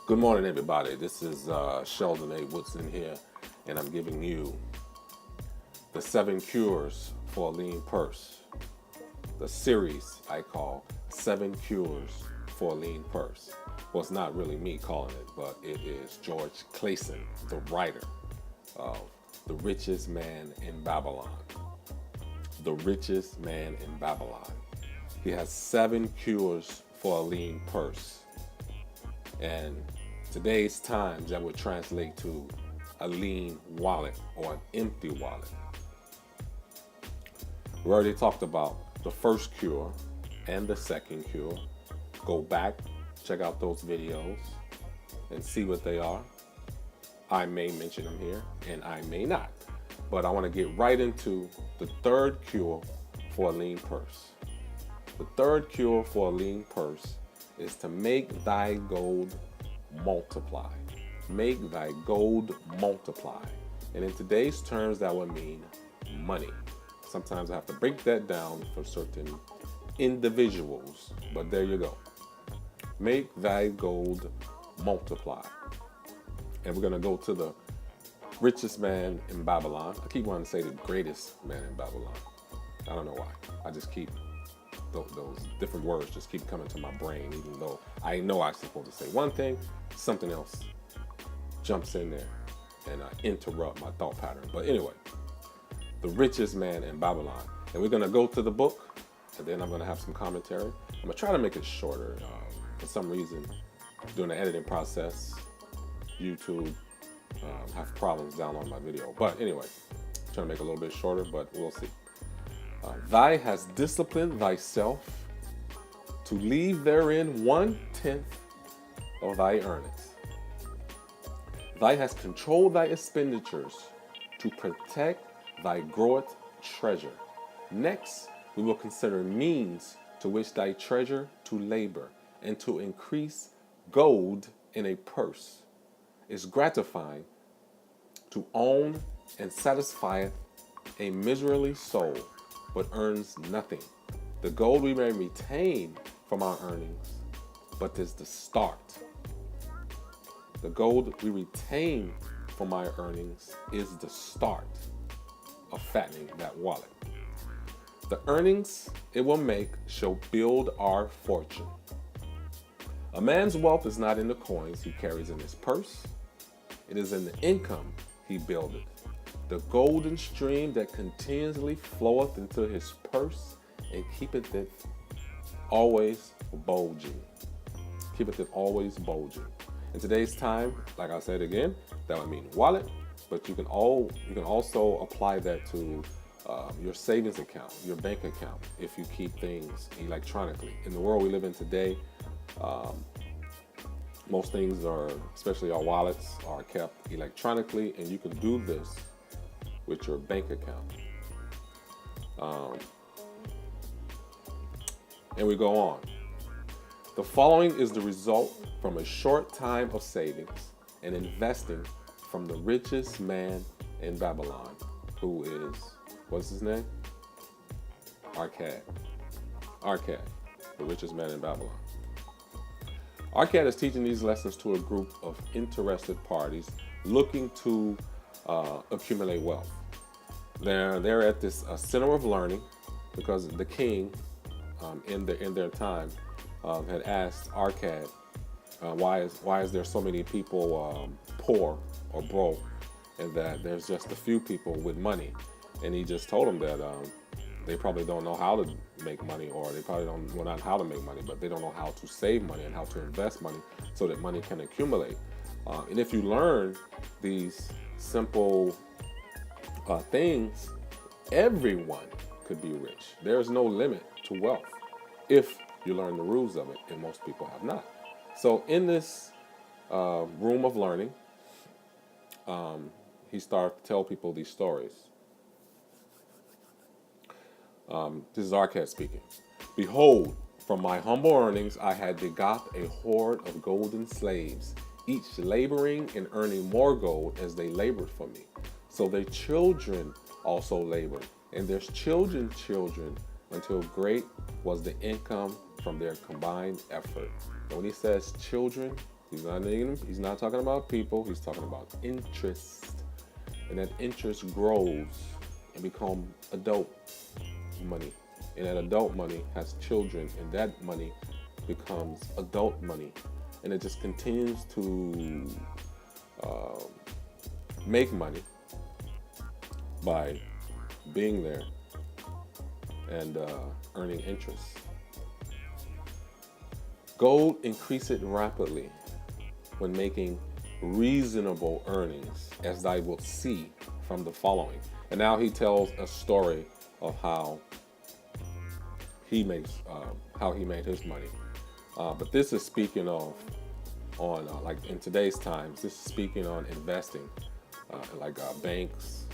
Good morning, everybody. This is Sheldon A. Woodson here, and I'm giving you the 7 cures for a lean purse. The series I call 7 cures for a lean purse. Well, it's not really me calling it, but it is George Clason, the writer of The Richest Man in Babylon. The Richest Man in Babylon. He has 7 cures for a lean purse. And today's times that would translate to a lean wallet or an empty wallet. We already talked about the first cure and the second cure. Go back, check out those videos and see what they are. I may mention them here and I may not. But I want to get right into the third cure for a lean purse. The third cure for a lean purse is to make thy gold multiply. Make thy gold multiply. And in today's terms, that would mean money. Sometimes I have to break that down for certain individuals, but there you go. Make thy gold multiply. And we're going to go to the richest man in Babylon. I keep wanting to say the greatest man in Babylon. I don't know why. I just keep those different words just keep coming to my brain, even though I know I'm supposed to say one thing, something else jumps in there and interrupt my thought pattern. But anyway, the richest man in Babylon. And we're going to go to the book, and then I'm going to have some commentary. I'm going to try to make it shorter. For some reason, during the editing process, YouTube have problems downloading my video. But anyway, I'm trying to make it a little bit shorter, but we'll see. Thou hast disciplined thyself to leave therein 1/10 of thy earnings. Thou hast controlled thy expenditures to protect thy groweth treasure. Next, we will consider means to which thy treasure to labor and to increase gold in a purse is gratifying to own and satisfieth a miserly soul, but earns nothing. The gold we may retain from our earnings, but is the start. The gold we retain from our earnings is the start of fattening that wallet. The earnings it will make shall build our fortune. A man's wealth is not in the coins he carries in his purse. It is in the income he buildeth. The golden stream that continually floweth into his purse and keepeth it always bulging. Keepeth it always bulging. In today's time, like I said again, that would mean wallet, but you can also apply that to your savings account, your bank account, if you keep things electronically. In the world we live in today, most things are, especially our wallets, are kept electronically, and you can do this with your bank account. And we go on. The following is the result from a short time of savings and investing from the richest man in Babylon, who is, what's his name? Arcad. Arcad, the richest man in Babylon. Arcad is teaching these lessons to a group of interested parties looking to accumulate wealth. They're at this center of learning because the king, in their time, had asked Arcad, why is there so many people poor or broke, and that there's just a few people with money, and he just told them that they probably don't know how to make money, or they probably don't, well, not how to make money, but they don't know how to save money and how to invest money so that money can accumulate. And if you learn these simple things, everyone could be rich. There's no limit to wealth if you learn the rules of it, and most people have not. So in this room of learning, he started to tell people these stories. This is Arcad speaking. Behold, from my humble earnings I had begot a horde of golden slaves, each laboring and earning more gold as they labored for me. So their children also labored, and their children's children, until great was the income from their combined effort. And when he says children, He's not talking about people. He's talking about interest, and that interest grows and become adult money, and that adult money has children, and that money becomes adult money, and it just continues to uh, make money by being there and earning interest. Gold increaseth rapidly when making reasonable earnings, as I will see from the following. And now he tells a story of how he made his money. But this is speaking of on like in today's times. This is speaking on investing, like banks,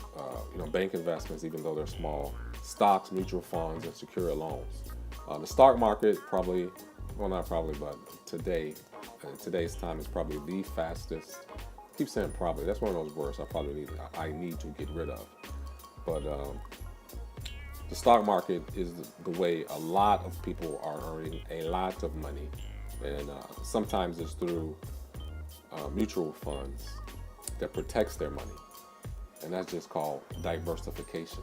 bank investments, even though they're small, stocks, mutual funds, and secure loans. The stock market probably, well, not probably, but today, in today's time, is probably the fastest. I keep saying probably. That's one of those words I need to get rid of. But the stock market is the way a lot of people are earning a lot of money, and sometimes it's through mutual funds that protects their money, and that's just called diversification.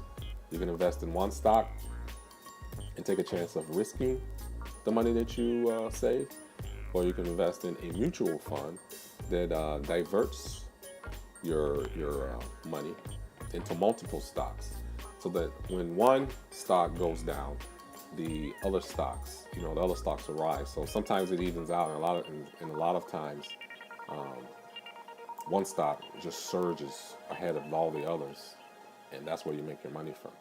You can invest in one stock and take a chance of risking the money that you save, or you can invest in a mutual fund that diverts your money into multiple stocks, so that when one stock goes down, the other stocks, will rise. So sometimes it evens out, and a lot of times, one stock just surges ahead of all the others, and that's where you make your money from.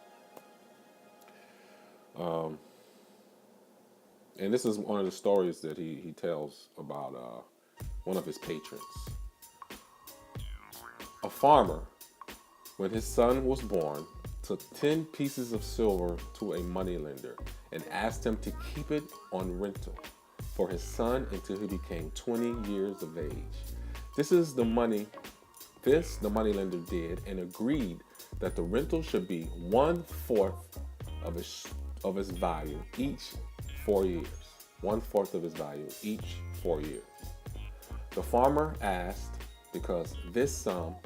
And this is one of the stories that he tells about one of his patrons. A farmer, when his son was born, took 10 pieces of silver to a moneylender and asked him to keep it on rental for his son until he became 20 years of age. This the moneylender did, and agreed that the rental should be 1/4 of his value each 4 years. 1/4 of his value each 4 years. The farmer asked because this sum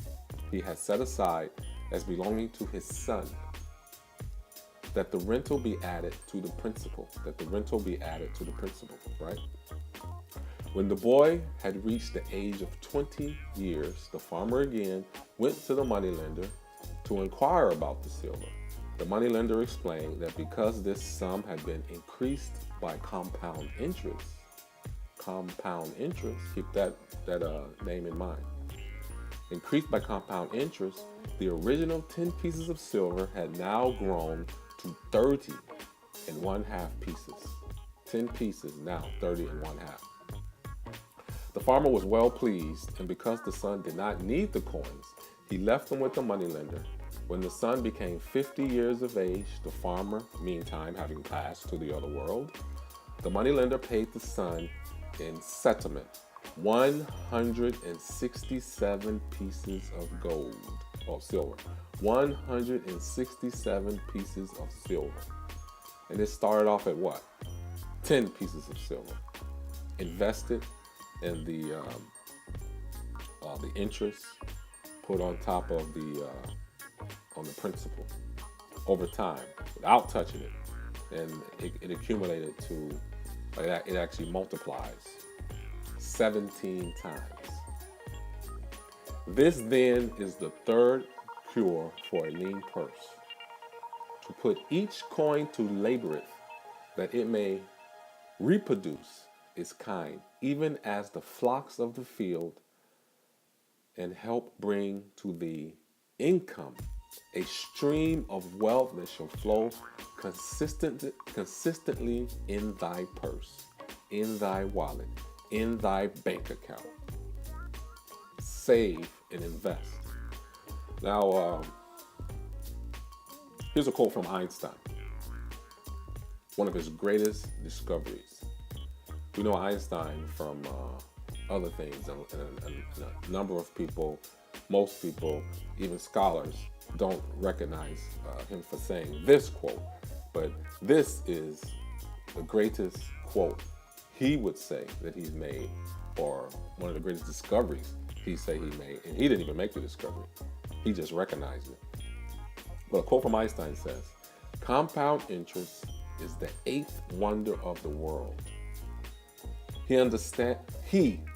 he had set aside as belonging to his son, that the rental be added to the principal. Right? When the boy had reached the age of 20 years, the farmer again went to the moneylender to inquire about the silver. The moneylender explained that because this sum had been increased by compound interest, keep that name in mind. Increased by compound interest, the original 10 pieces of silver had now grown to 30 and 1/2 pieces. 10 pieces, now 30 and 1/2. The farmer was well pleased, and because the son did not need the coins, he left them with the moneylender. When the son became 50 years of age, the farmer, meantime, having passed to the other world, the moneylender paid the son in settlement 167 pieces of silver. 167 pieces of silver. And it started off at what? 10 pieces of silver. Invested in the interest put on top of the principal over time without touching it, and it accumulated to it actually multiplies 17 times. This then is the third cure for a lean purse: to put each coin to laboreth, that it may reproduce its kind, even as the flocks of the field, and help bring to the income a stream of wealth that shall flow consistently in thy purse, in thy wallet, in thy bank account. Save and invest. Now, here's a quote from Einstein, one of his greatest discoveries. We know Einstein from other things, and a number of people, most people, even scholars, don't recognize him for saying this quote, but this is the greatest quote he would say that he's made, or one of the greatest discoveries he say he made, and he didn't even make the discovery. He just recognized it. But a quote from Einstein says, "Compound interest is the eighth wonder of the world. He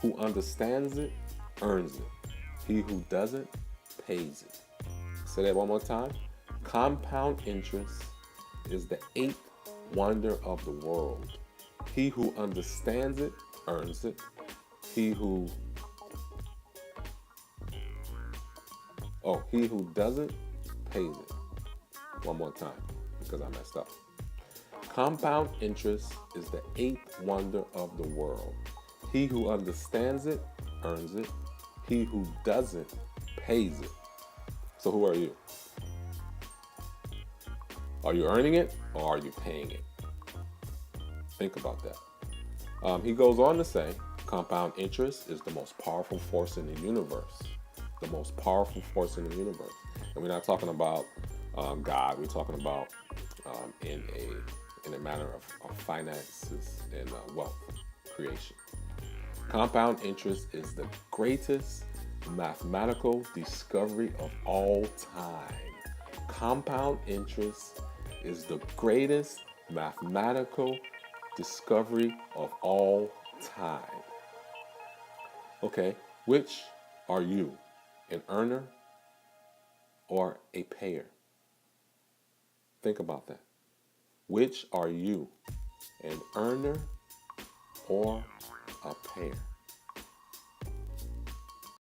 who understands it earns it. He who doesn't pays it." Say that one more time. Compound interest is the eighth wonder of the world. He who understands it earns it. He who doesn't pays it. One more time, because I messed up. Compound interest is the eighth wonder of the world. He who understands it earns it. He who doesn't pays it. So who are you? Are you earning it or are you paying it? Think about that. He goes on to say, compound interest is the most powerful force in the universe. The most powerful force in the universe. And we're not talking about God. We're talking about in a manner of finances and wealth creation. Compound interest is the greatest mathematical discovery of all time. Compound interest is the greatest mathematical discovery of all time. Okay, which are you, an earner or a payer? Think about that. Which are you, an earner or a payer?